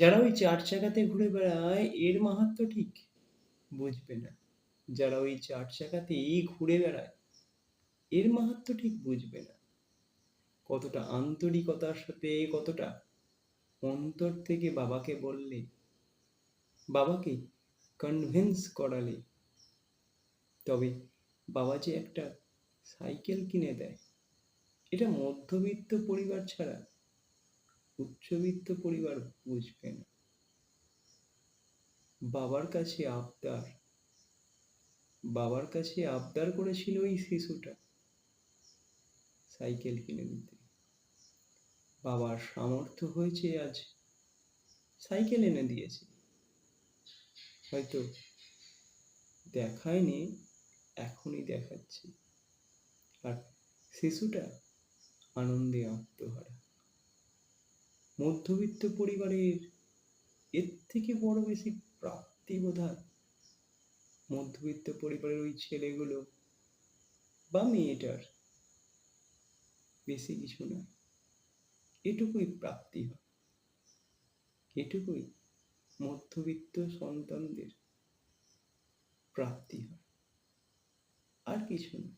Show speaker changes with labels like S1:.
S1: যারা ওই ৪ চাকাতে ঘুরে বেড়ায় এর মাহাত্ম্য ঠিক বুঝবে না। যারা ওই ৪ চাকাতেই ঘুরে বেড়ায় এর মাহাত্ম্য ঠিক বুঝবে না। কতটা আন্তরিকতার সাথে, কতটা অন্তর থেকে বাবাকে বললে, বাবাকে কনভিন্স করালে, তবে বাবা যে একটা সাইকেল কিনে দেয়, এটা মধ্যবিত্ত পরিবার ছাড়া উচ্চবিত্ত পরিবার বুঝবে না। বাবার কাছে আবদার, বাবার কাছে আবদার করেছিল ওই শিশুটা সাইকেল কিনে দিতে। বাবার সামর্থ্য হয়েছে আজ সাইকেল এনে দিয়েছে। হয়তো দেখায়নি, এখনই দেখাচ্ছে। আর শিশুটা আনন্দে আত্মহারা। মধ্যবিত্ত পরিবারের এর থেকে বড় বেশি প্রাপ্তি বোধহয় মধ্যবিত্ত পরিবারের ওই ছেলেগুলো বা মেয়েটার বেশি কিছু নয়। এটুকুই প্রাপ্তি হয়, এটুকুই মধ্যবিত্ত সন্তানদের প্রাপ্তি হয়, আর কিছু না।